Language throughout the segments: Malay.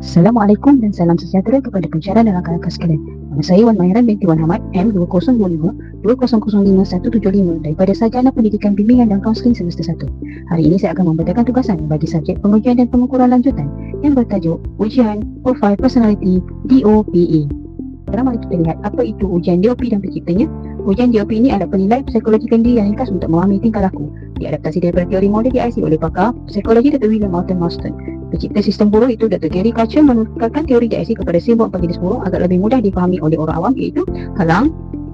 Assalamualaikum dan salam sejahtera kepada pensyarah dan rakan-rakan sekalian. Nama saya Wan Mahiran binti Wan Ahmad M2025-2005-175 daripada Sarjana Pendidikan Bimbingan dan Kaunseling Semester 1. Hari ini saya akan memberikan tugasan bagi subjek pengujian dan pengukuran lanjutan yang bertajuk Ujian Profile Personality DOPE. Pertama kita lihat apa itu ujian DOP dan penciptanya. Ujian DOP ini adalah penilai psikologi diri yang ringkas untuk memahami tingkah laku. Diadaptasi daripada teori model DIC oleh pakar psikologi Dr. William Moulton Marston. Pencipta sistem burung itu Dr. Gary Coucher menukarkan teori DIC kepada simbol 4 jenis burung agar lebih mudah dipahami oleh orang awam, iaitu halang,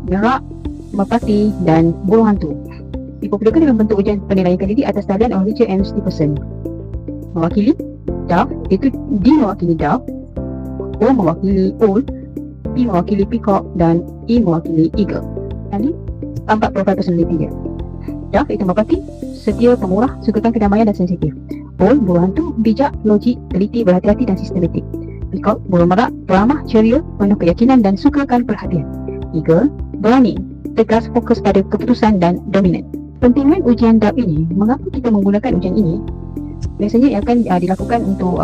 merak, merpati dan burung hantu. Dipopularkan dengan bentuk ujian penilaian diri atas talian oleh Richard M. Stevenson. Mewakili dove, iaitu D mewakili dove, O mewakili owl, P mewakili peacock dan E mewakili eagle. Jadi, 4 profil personality dia. Dove iaitu merpati, setia, pemurah, sukakan kedamaian dan sensitif. Owl, burung hantu, bijak, logik, teliti, berhati-hati dan sistematik. Peacock, burung merak, ramah, ceria, penuh keyakinan dan sukakan perhatian. Eagle, berani, tegas, fokus pada keputusan dan dominan. Pentingan ujian DOPE ini, mengapa kita menggunakan ujian ini? Biasanya ia akan dilakukan untuk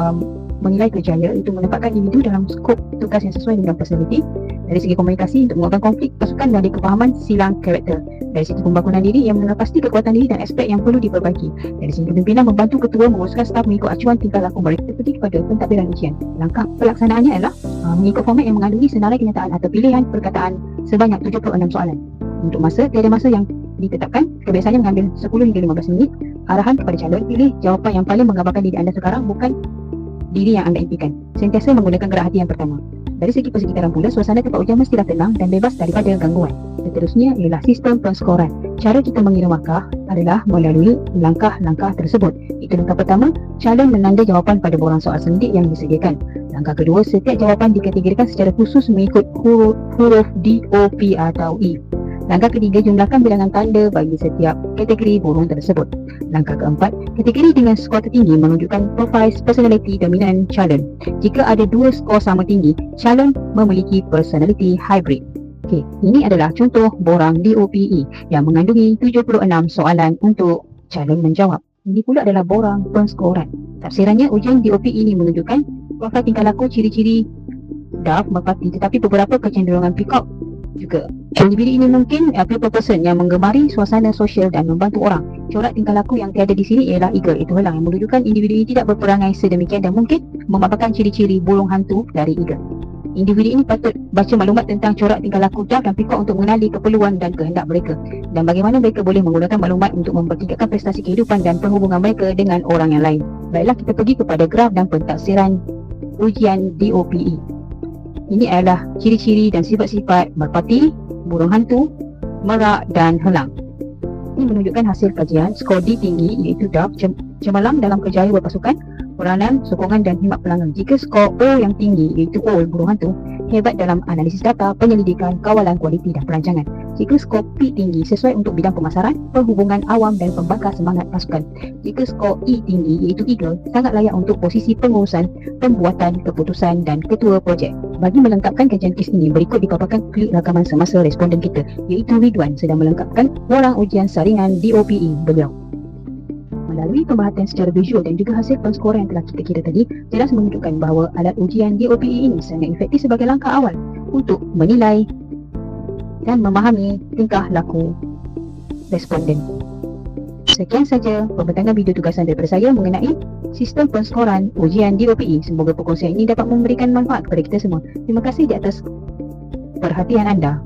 menilai kerjaya, iaitu menempatkan individu dalam skop tugas yang sesuai dengan personality. Dari segi komunikasi untuk menguatkan konflik pasukan dari kefahaman silang karakter. Dari segi pembangunan diri yang menepasti kekuatan diri dan aspek yang perlu diperbaiki. Dari segi kepimpinan membantu ketua menguruskan staf mengikut acuan tingkah laku mereka. Pergi kepada pentadbiran ujian. Langkah pelaksanaannya adalah mengikut format yang mengandungi senarai kenyataan atau pilihan perkataan sebanyak 76 soalan. Untuk masa, tiada masa yang ditetapkan. Kebiasaannya mengambil 10 hingga 15 minit. Arahan kepada calon, pilih jawapan yang paling menggambarkan diri anda sekarang, bukan diri yang anda impikan. Sentiasa menggunakan gerak hati yang pertama. Dari segi persekitaran pula, suasana tempat ujian mestilah tenang dan bebas daripada gangguan. Seterusnya ialah sistem penskoran. Cara kita mengira markah adalah melalui langkah-langkah tersebut. Itu langkah pertama, calon menanda jawapan pada borang soal sendik yang disediakan. Langkah kedua, setiap jawapan dikategorikan secara khusus mengikut huruf D, O, P atau E. Langkah ketiga, jumlahkan bilangan tanda bagi setiap kategori burung tersebut. Langkah keempat, kategori dengan skor tertinggi menunjukkan profil personality dominan calon. Jika ada 2 skor sama tinggi, calon memiliki personality hybrid. Okey, ini adalah contoh borang DOPE yang mengandungi 76 soalan untuk calon menjawab. Ini pula adalah borang penskoran. Tafsirannya, ujian DOPE ini menunjukkan profil tingkah laku, ciri-ciri dove, merpati, tetapi beberapa kecenderungan peacock juga. Individu ini mungkin people person yang menggemari suasana sosial dan membantu orang. Corak tingkah laku yang tiada di sini ialah eagle, itu halang, yang menunjukkan individu ini tidak berperangai sedemikian dan mungkin memaparkan ciri-ciri burung hantu dari eagle. Individu ini patut baca maklumat tentang corak tingkah laku dove dan peacock untuk mengenali keperluan dan kehendak mereka dan bagaimana mereka boleh menggunakan maklumat untuk mempertingkatkan prestasi kehidupan dan perhubungan mereka dengan orang yang lain. Baiklah, kita pergi kepada graf dan pentafsiran ujian DOPE. Ini adalah ciri-ciri dan sifat-sifat merpati, burung hantu, merak dan helang. Ini menunjukkan hasil kajian. Skor D tinggi iaitu dove, cemerlang dalam kerjaya berpasukan, peranan, sokongan dan khidmat pelanggan. Jika skor O yang tinggi iaitu owl, burung hantu, hebat dalam analisis data, penyelidikan, kawalan kualiti dan perancangan. Jika skor P tinggi, sesuai untuk bidang pemasaran, perhubungan awam dan pembakar semangat pasukan. Jika skor E tinggi iaitu eagle, sangat layak untuk posisi pengurusan, pembuatan keputusan dan ketua projek. Bagi melengkapkan kajian kes ini, berikut dipaparkan klip rakaman semasa responden kita, iaitu Ridwan sedang melengkapkan borang ujian saringan DOPE beliau. Melalui pembahasan secara visual dan juga hasil penskoran yang telah kita kira tadi, jelas menunjukkan bahawa alat ujian DOPE ini sangat efektif sebagai langkah awal untuk menilai dan memahami tingkah laku responden. Sekian saja pembentangan video tugasan daripada saya mengenai sistem penskoran ujian DOPE. Semoga perkongsian ini dapat memberikan manfaat kepada kita semua. Terima kasih di atas perhatian anda.